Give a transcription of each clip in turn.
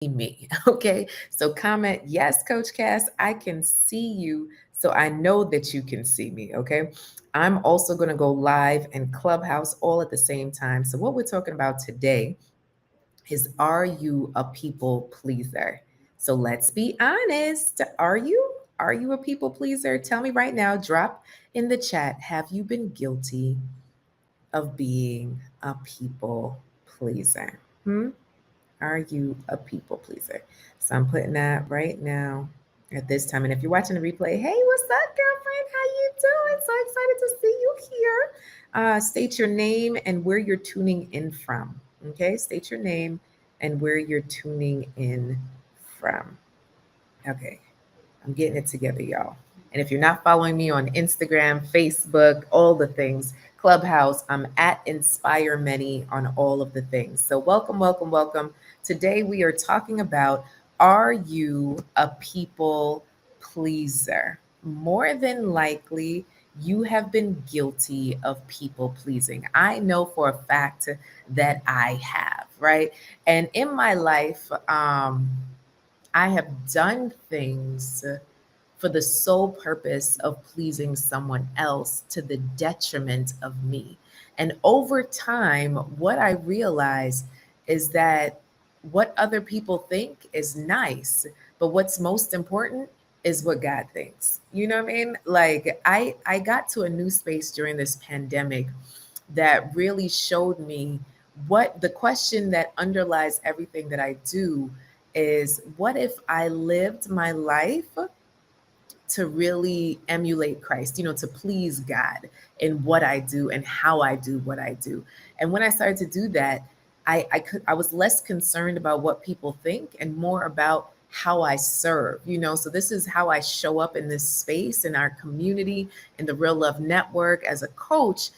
me. Okay. So comment, yes, Coach Cass, I can see you. So I know that you can see me. Okay. I'm also going to go live and Clubhouse all at the same time. So, what we're talking about today is, are you a people pleaser? So let's be honest. Are you? Are you a people pleaser? Tell me right now, drop in the chat. Have you been guilty of being a people pleaser? Are you a people pleaser? So I'm putting that right now at this time. And if you're watching the replay, hey, what's up, girlfriend? How you doing? So excited to see you here. State your name and where you're tuning in from. Okay, state your name and where you're tuning in from. Okay, I'm getting it together, y'all. And if you're not following me on Instagram, Facebook, all the things, Clubhouse, I'm at Inspire Many on all of the things. So welcome, welcome, welcome. Today we are talking about, are you a people pleaser? More than likely, you have been guilty of people pleasing. I know for a fact that I have, right? And in my life, I have done things for the sole purpose of pleasing someone else to the detriment of me. And over time, what I realize is that what other people think is nice, but what's most important is what God thinks. You know what I mean? Like I got to a new space during this pandemic that really showed me what the question that underlies everything that I do is, what if I lived my life to really emulate Christ, to please God in what I do and how I do what I do. And when I started to do that, I was less concerned about what people think and more about how I serve. So this is how I show up in this space, in our community, in the Real Love Network as a coach,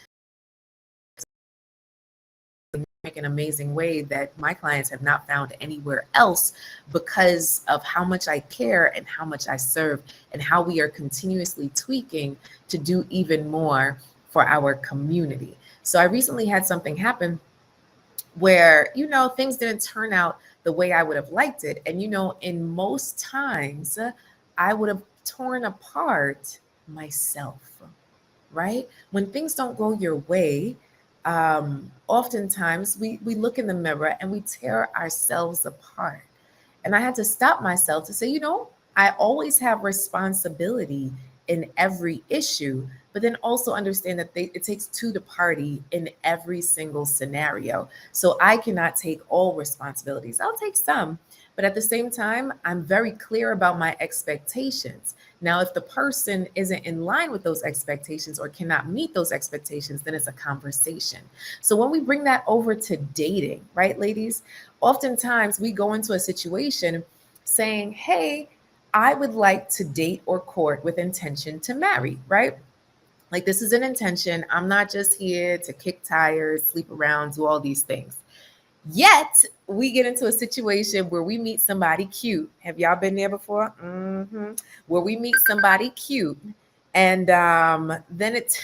an amazing way that my clients have not found anywhere else, because of how much I care and how much I serve and how we are continuously tweaking to do even more for our community. So I recently had something happen where, things didn't turn out the way I would have liked it. And, in most times, I would have torn apart myself, right? When things don't go your way, oftentimes we look in the mirror and we tear ourselves apart. And I had to stop myself to say, I always have responsibility in every issue, but then also understand that it takes two to party in every single scenario. So I cannot take all responsibilities. I'll take some, but at the same time, I'm very clear about my expectations. Now, if the person isn't in line with those expectations or cannot meet those expectations, then it's a conversation. So when we bring that over to dating, right, ladies, oftentimes we go into a situation saying, hey, I would like to date or court with intention to marry, right? Like, this is an intention. I'm not just here to kick tires, sleep around, do all these things. Yet we get into a situation where we meet somebody cute. Have y'all been there before? Where we meet somebody cute, and then it,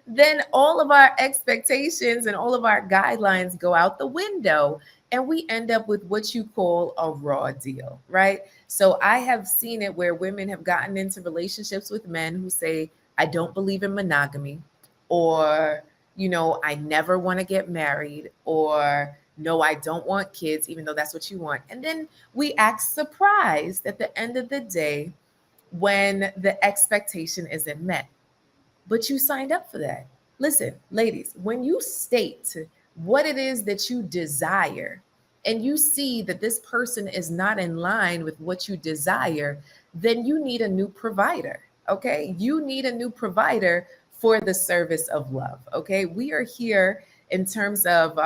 then all of our expectations and all of our guidelines go out the window, and we end up with what you call a raw deal, right? So I have seen it where women have gotten into relationships with men who say, "I don't believe in monogamy," or I never want to get married, or no, I don't want kids, even though that's what you want. And then we act surprised at the end of the day when the expectation isn't met. But you signed up for that. Listen, ladies, when you state what it is that you desire and you see that this person is not in line with what you desire, then you need a new provider. Okay. You need a new provider for the service of love. Okay. We are here in terms of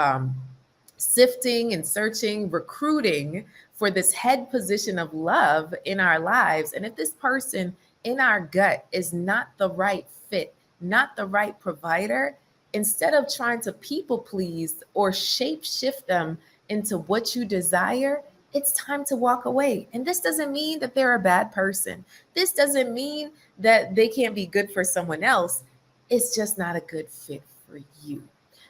sifting and searching, recruiting for this head position of love in our lives. And if this person in our gut is not the right fit, not the right provider, instead of trying to people please or shape shift them into what you desire, it's time to walk away. And this doesn't mean that they're a bad person. This doesn't mean that they can't be good for someone else. It's just not a good fit for you.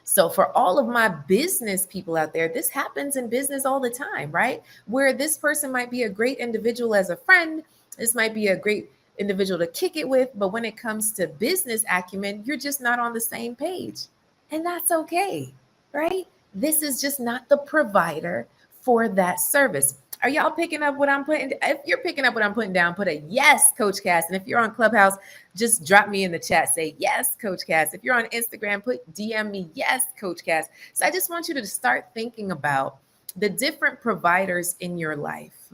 So for all of my business people out there, this happens in business all the time, right? Where this person might be a great individual as a friend, this might be a great individual to kick it with, but when it comes to business acumen, you're just not on the same page. And that's okay, right? This is just not the provider for that service. Are y'all picking up what I'm putting? If you're picking up what I'm putting down, put a yes, Coach Cass. And if you're on Clubhouse, just drop me in the chat. Say yes, Coach Cass. If you're on Instagram, put DM me yes, Coach Cass. So I just want you to start thinking about the different providers in your life.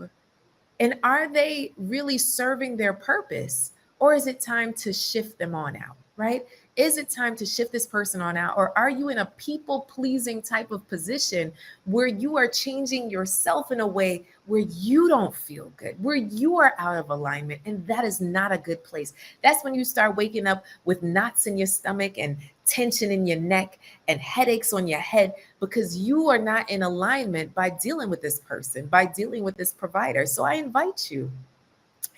And are they really serving their purpose? Or is it time to shift them on out, right? Is it time to shift this person on out? Or are you in a people pleasing type of position where you are changing yourself in a way where you don't feel good, where you are out of alignment? And that is not a good place. That's when you start waking up with knots in your stomach and tension in your neck and headaches on your head because you are not in alignment by dealing with this person, by dealing with this provider. So I invite you,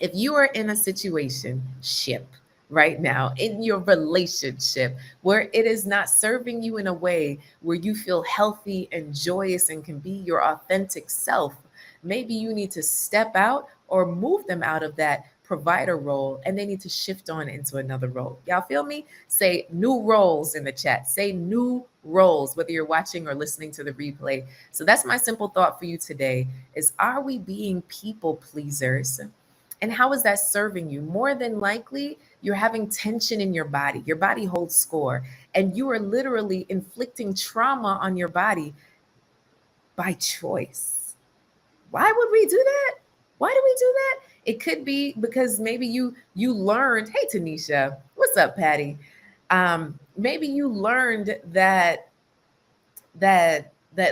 if you are in a situation, ship right now in your relationship where it is not serving you in a way where you feel healthy and joyous and can be your authentic self, maybe you need to step out or move them out of that provider role and they need to shift on into another role. Y'all feel me? Say new roles in the chat. Say new roles, whether you're watching or listening to the replay. So that's my simple thought for you today is, are we being people pleasers? And how is that serving you? More than likely, you're having tension in your body. Your body holds score, and you are literally inflicting trauma on your body by choice. Why would we do that? Why do we do that? It could be because maybe you learned. Hey, Tanisha, what's up, Patty? Maybe you learned that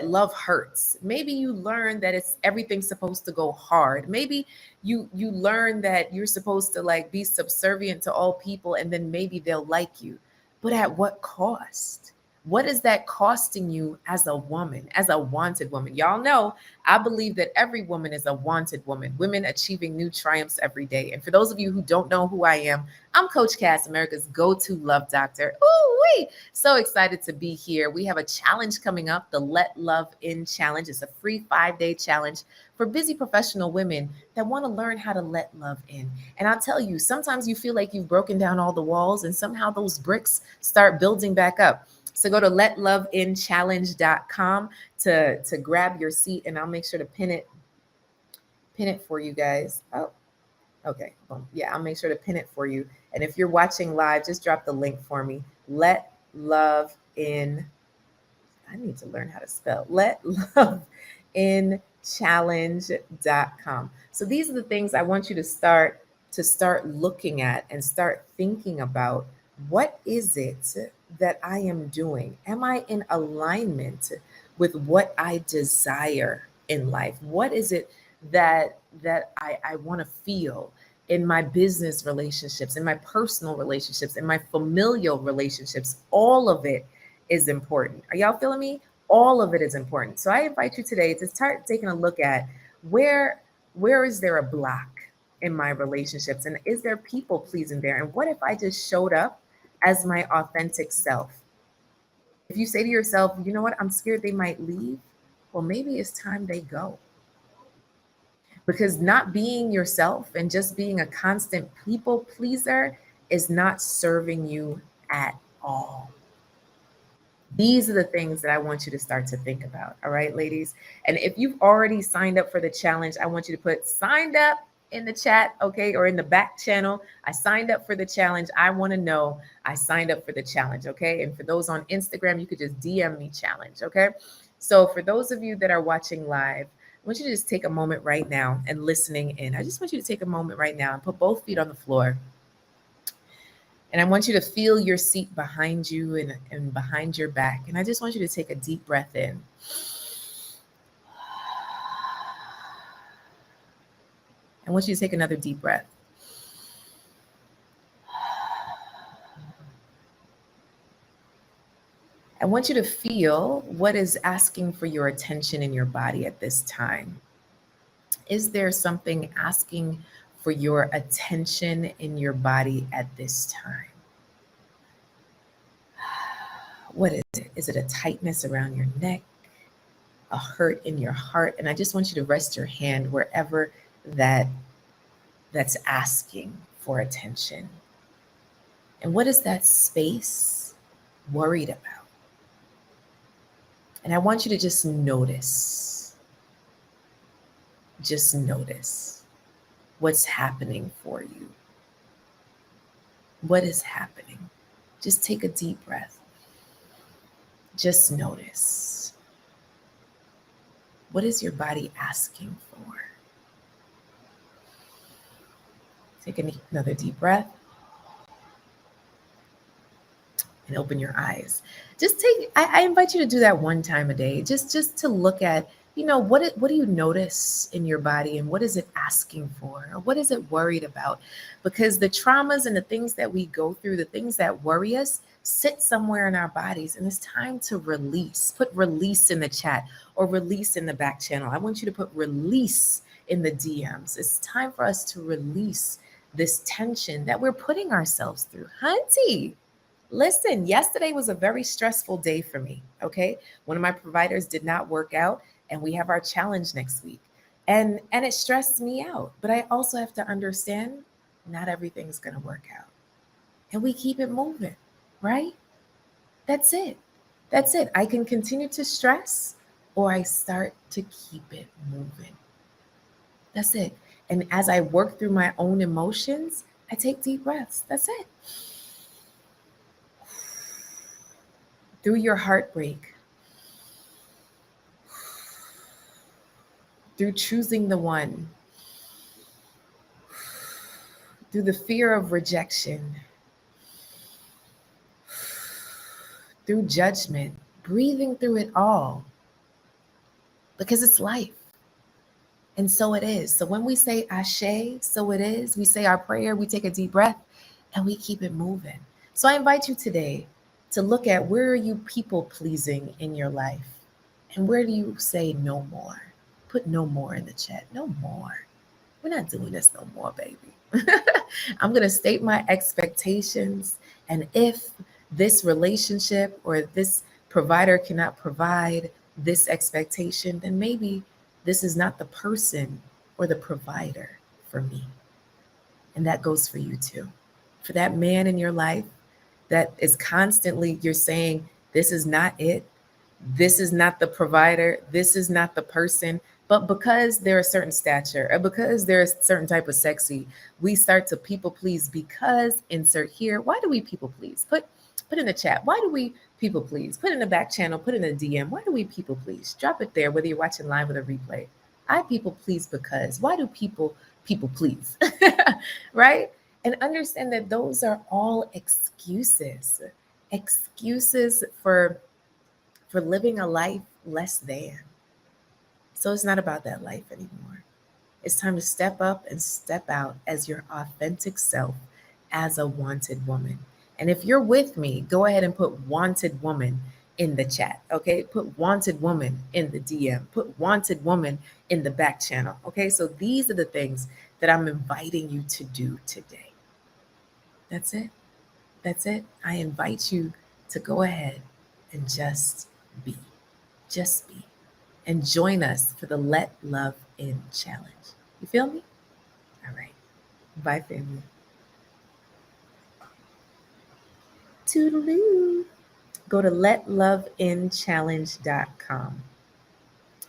love hurts. Maybe you learn that it's everything's supposed to go hard. Maybe you learn that you're supposed to like be subservient to all people and then maybe they'll like you. But at what cost? What is that costing you as a woman, as a wanted woman? Y'all know I believe that every woman is a wanted woman, women achieving new triumphs every day. And for those of you who don't know who I am, I'm Coach Cass, America's go-to love doctor. Ooh, wee. So excited to be here. We have a challenge coming up, the Let Love In Challenge. It's a free 5-day challenge for busy professional women that want to learn how to let love in. And I'll tell you, sometimes you feel like you've broken down all the walls and somehow those bricks start building back up. So go to letloveinchallenge.com to grab your seat, and I'll make sure to pin it for you guys. Oh, okay. Well, yeah, I'll make sure to pin it for you. And if you're watching live, just drop the link for me. Let love in. I need to learn how to spell. Let love in challenge.com. So these are the things I want you to start looking at and start thinking about. What is it that I am doing? Am I in alignment with what I desire in life? What is it that I want to feel in my business relationships, in my personal relationships, in my familial relationships? All of it is important. Are y'all feeling me? All of it is important. So I invite you today to start taking a look at where is there a block in my relationships, and is there people pleasing there? And what if I just showed up as my authentic self? If you say to yourself, you know what, I'm scared they might leave, well, maybe it's time they go. Because not being yourself and just being a constant people pleaser is not serving you at all. These are the things that I want you to start to think about. All right, ladies. And if you've already signed up for the challenge, I want you to put signed up in the chat, okay, or in the back channel. I signed up for the challenge. I want to know I signed up for the challenge, okay? And for those on Instagram, you could just DM me challenge, okay? So for those of you that are watching live, I want you to just take a moment right now and listening in. I just want you to take a moment right now and put both feet on the floor. And I want you to feel your seat behind you and behind your back. And I just want you to take a deep breath in. I want you to take another deep breath. I want you to feel what is asking for your attention in your body at this time. Is there something asking for your attention in your body at this time? What is it? Is it a tightness around your neck? A hurt in your heart? And I just want you to rest your hand wherever that's asking for attention. And what is that space worried about? And I want you to just notice what's happening for you. What is happening? Just take a deep breath. Just notice. What is your body asking for? Take another deep breath and open your eyes. I invite you to do that one time a day, just to look at, what do you notice in your body, and what is it asking for, or what is it worried about? Because the traumas and the things that we go through, the things that worry us, sit somewhere in our bodies, and it's time to release. Put release in the chat or release in the back channel. I want you to put release in the DMs. It's time for us to release this tension that we're putting ourselves through. Hunty, listen, yesterday was a very stressful day for me, okay? One of my providers did not work out, and we have our challenge next week. And it stressed me out. But I also have to understand not everything's going to work out. And we keep it moving, right? That's it. That's it. I can continue to stress, or I start to keep it moving. That's it. And as I work through my own emotions, I take deep breaths. That's it. Through your heartbreak, through choosing the one, through the fear of rejection, through judgment, breathing through it all, because it's life. And so it is. So when we say Ashe, so it is, we say our prayer, we take a deep breath, and we keep it moving. So I invite you today to look at, where are you people pleasing in your life? And where do you say no more? Put no more in the chat. No more. We're not doing this no more, baby. I'm going to state my expectations. And if this relationship or this provider cannot provide this expectation, then maybe this is not the person or the provider for me. And that goes for you too. For that man in your life that is constantly, you're saying, this is not it. This is not the provider. This is not the person. But because they're a certain stature, or because they're a certain type of sexy, we start to people please. Because insert here. Why do we people please? Put in the chat. Why do we people please? Put in the back channel. Put in the DM. Why do we people please? Drop it there, whether you're watching live or the replay. I people please because. Why do people please? Right? And understand that those are all excuses. Excuses for living a life less than. So it's not about that life anymore. It's time to step up and step out as your authentic self, as a wanted woman. And if you're with me, go ahead and put wanted woman in the chat, okay? Put wanted woman in the DM. Put wanted woman in the back channel, okay? So these are the things that I'm inviting you to do today. That's it. That's it. I invite you to go ahead and just be. Just be. And join us for the Let Love In Challenge. You feel me? All right. Bye, family. Toodaloo. Go to letloveinchallenge.com.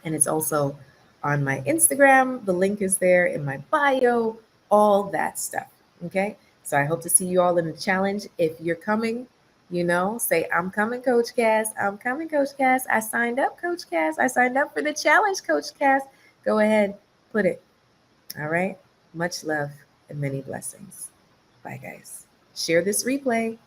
And it's also on my Instagram. The link is there in my bio, all that stuff. Okay. So I hope to see you all in the challenge. If you're coming, say, I'm coming, Coach Cass. I'm coming, Coach Cass. I signed up, Coach Cass. I signed up for the challenge, Coach Cass. Go ahead, put it. All right. Much love and many blessings. Bye, guys. Share this replay.